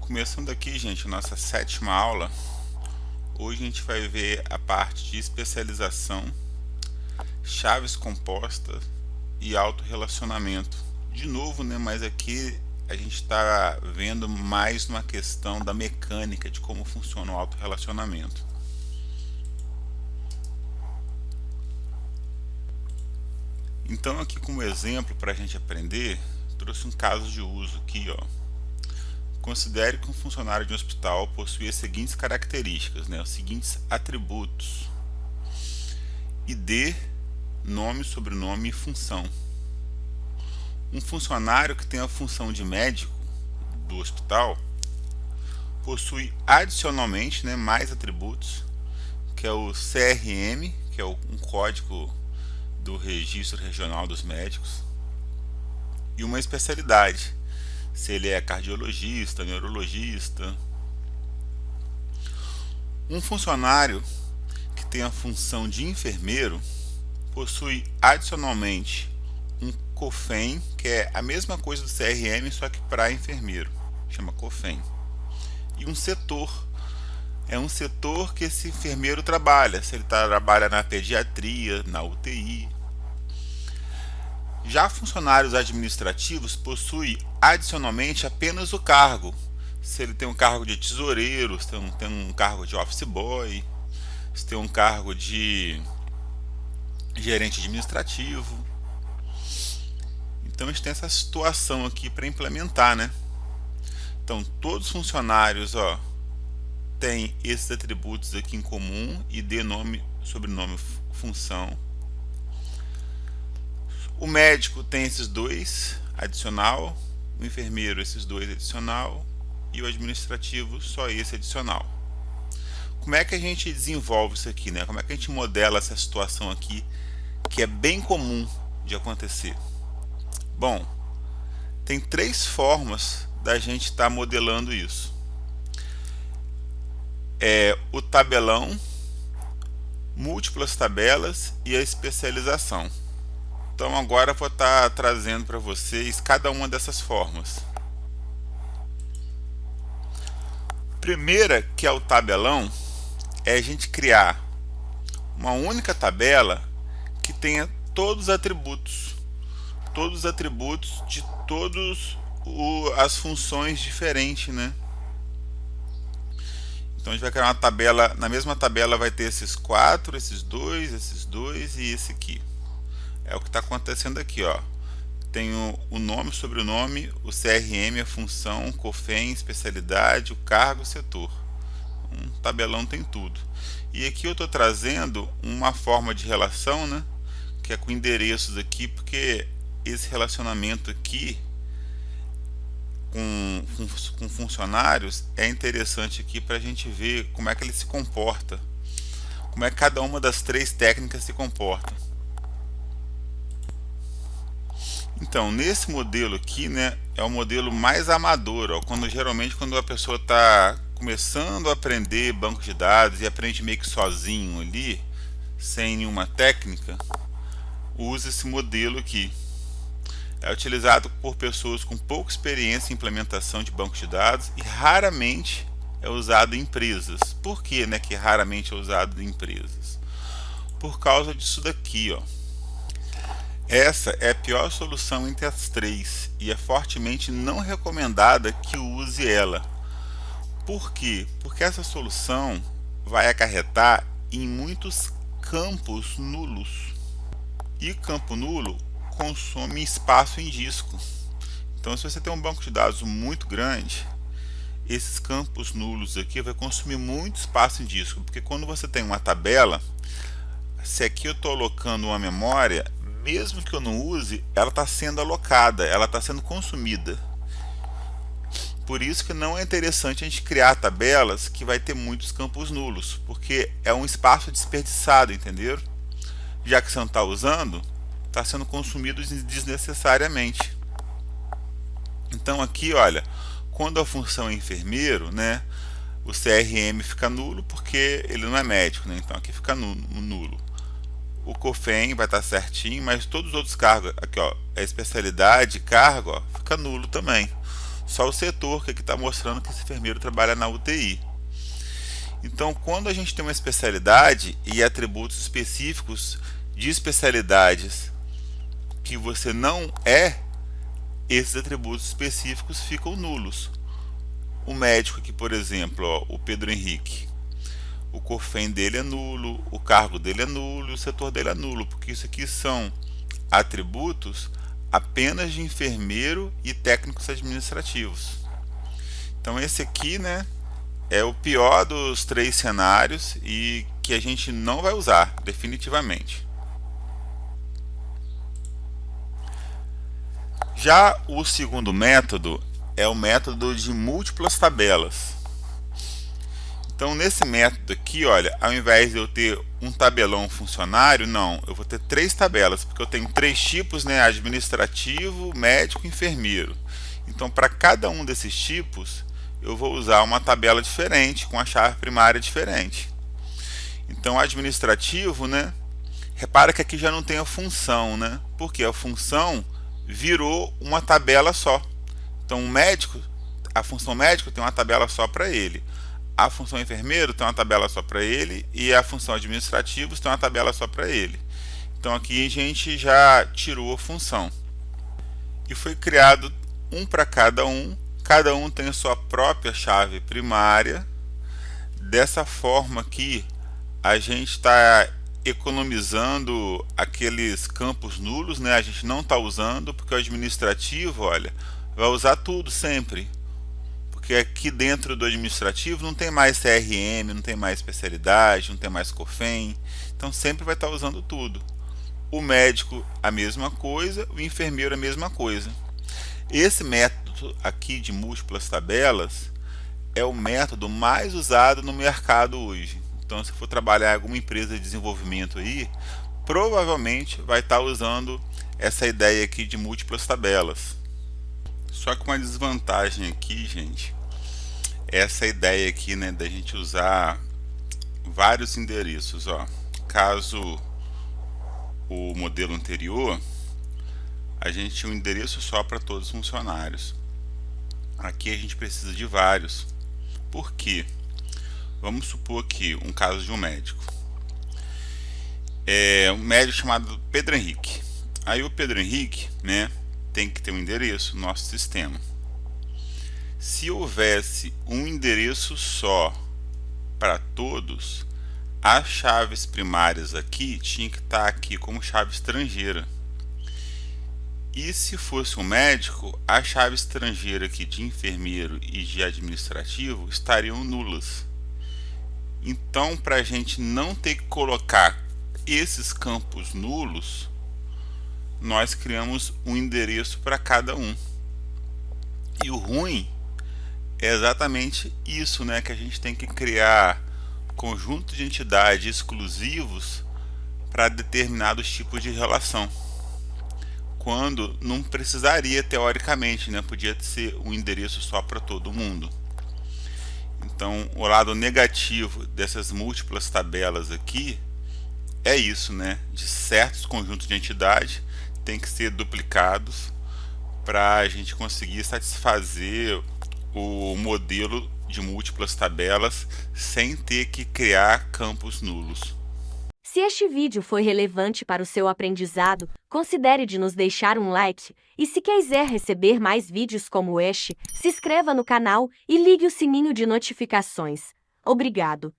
Começando aqui, gente, a nossa sétima aula. Hoje a gente vai ver a parte de especialização, chaves compostas e autorrelacionamento. De novo, né, mas aqui a gente está vendo mais uma questão da mecânica de como funciona o autorrelacionamento. Então aqui como exemplo para a gente aprender, trouxe um caso de uso aqui, ó. Considere que um funcionário de um hospital possui as seguintes características, né, os seguintes atributos: ID, nome, sobrenome e função. Um funcionário que tem a função de médico do hospital possui adicionalmente, né, mais atributos, que é o CRM, que é um código do Registro Regional dos Médicos, e uma especialidade, se ele é cardiologista, neurologista. Um funcionário que tem a função de enfermeiro possui adicionalmente um COFEN, que é a mesma coisa do CRM, só que para enfermeiro, chama COFEN. E um setor, é um setor que esse enfermeiro trabalha, se ele trabalha na pediatria, na UTI. Já funcionários administrativos possuem adicionalmente apenas o cargo, se ele tem um cargo de tesoureiro, se tem um cargo de office boy, se tem um cargo de gerente administrativo. Então a gente tem essa situação aqui para implementar, né? Então todos os funcionários, ó, têm esses atributos aqui em comum: ID, nome, sobrenome, função. O médico tem esses dois adicional, o enfermeiro esses dois adicional e o administrativo só esse adicional. Como é que a gente desenvolve isso aqui, né? Como é que a gente modela essa situação aqui que é bem comum de acontecer? Bom, tem três formas da gente estar modelando isso. É o tabelão, múltiplas tabelas e a especialização. Então agora eu vou estar trazendo para vocês cada uma dessas formas. Primeira, que é o tabelão, é a gente criar uma única tabela que tenha todos os atributos de todas as funções diferentes, né? Então a gente vai criar uma tabela, na mesma tabela vai ter esses quatro, esses dois e esse aqui. É o que está acontecendo aqui, ó. Tem o nome, sobrenome, o CRM, a função, COFEN, especialidade, o cargo, o setor. Um tabelão tem tudo. E aqui eu estou trazendo uma forma de relação, né, que é com endereços aqui, porque esse relacionamento aqui com funcionários é interessante aqui para a gente ver como é que ele se comporta, como é que cada uma das três técnicas se comporta. Então, nesse modelo aqui, né, é o modelo mais amador, ó, geralmente quando a pessoa está começando a aprender banco de dados e aprende meio que sozinho ali, sem nenhuma técnica, usa esse modelo aqui. É utilizado por pessoas com pouca experiência em implementação de bancos de dados e raramente é usado em empresas. Por que, né, que raramente é usado em empresas? Por causa disso daqui, ó. Essa é a pior solução entre as três e é fortemente não recomendada que use ela. Por quê? Porque essa solução vai acarretar em muitos campos nulos. E campo nulo consome espaço em disco. Então, se você tem um banco de dados muito grande, esses campos nulos aqui vai consumir muito espaço em disco, porque quando você tem uma tabela, se aqui eu estou alocando uma memória, mesmo que eu não use, ela está sendo alocada, ela está sendo consumida. Por isso que não é interessante a gente criar tabelas que vai ter muitos campos nulos, porque é um espaço desperdiçado, entenderam? Já que você não está usando, está sendo consumido desnecessariamente. Então aqui, olha, quando a função é enfermeiro, né, o CRM fica nulo porque ele não é médico, né? Então aqui fica nulo. O COFEN vai estar certinho, mas todos os outros cargos, aqui ó, a especialidade, cargo, ó, fica nulo também. só o setor que aqui está mostrando que esse enfermeiro trabalha na UTI. Então, quando a gente tem uma especialidade e atributos específicos de especialidades que você não é, esses atributos específicos ficam nulos. O médico aqui, por exemplo, ó, o Pedro Henrique, o COFEN dele é nulo, o cargo dele é nulo, o setor dele é nulo, porque isso aqui são atributos apenas de enfermeiro e técnicos administrativos. Então esse aqui, né, é o pior dos três cenários e que a gente não vai usar definitivamente. Já o segundo método é o método de múltiplas tabelas. Então nesse método aqui, olha, ao invés de eu ter um tabelão funcionário, não, eu vou ter três tabelas, porque eu tenho três tipos, né, administrativo, médico e enfermeiro. Então para cada um desses tipos, eu vou usar uma tabela diferente, com a chave primária diferente. Então administrativo, né, repara que aqui já não tem a função, né, porque a função virou uma tabela só. Então o médico, a função médico tem uma tabela só para ele. A função enfermeiro tem uma tabela só para ele e a função administrativa tem uma tabela só para ele. Então aqui a gente já tirou a função. E foi criado um para cada um tem a sua própria chave primária. Dessa forma aqui a gente está economizando aqueles campos nulos, né? A gente não está usando, porque o administrativo, olha, vai usar tudo sempre. Porque aqui dentro do administrativo não tem mais CRM, não tem mais especialidade, não tem mais COFEN, então sempre vai estar usando tudo. O médico a mesma coisa, o enfermeiro a mesma coisa. Esse método aqui de múltiplas tabelas é o método mais usado no mercado hoje. Então se for trabalhar em alguma empresa de desenvolvimento aí, provavelmente vai estar usando essa ideia aqui de múltiplas tabelas. Só que uma desvantagem aqui, gente, essa ideia aqui, né, da gente usar vários endereços, ó. Caso o modelo anterior, a gente tinha um endereço só para todos os funcionários. Aqui a gente precisa de vários. Por quê? Vamos supor aqui um caso de um médico. É um médico chamado Pedro Henrique. Aí o Pedro Henrique, né, tem que ter um endereço no nosso sistema. Se houvesse um endereço só para todos, as chaves primárias aqui tinham que estar aqui como chave estrangeira. E se fosse um médico, a chave estrangeira aqui de enfermeiro e de administrativo estariam nulas. Então, para a gente não ter que colocar esses campos nulos, nós criamos um endereço para cada um. E o ruim é exatamente isso, né? Que a gente tem que criar conjuntos de entidades exclusivos para determinados tipos de relação. Quando não precisaria, teoricamente, né? Podia ser um endereço só para todo mundo. Então, o lado negativo dessas múltiplas tabelas aqui é isso, né? De certos conjuntos de entidade tem que ser duplicados para a gente conseguir satisfazer o modelo de múltiplas tabelas sem ter que criar campos nulos. Se este vídeo foi relevante para o seu aprendizado, considere de nos deixar um like e se quiser receber mais vídeos como este, se inscreva no canal e ligue o sininho de notificações. Obrigado.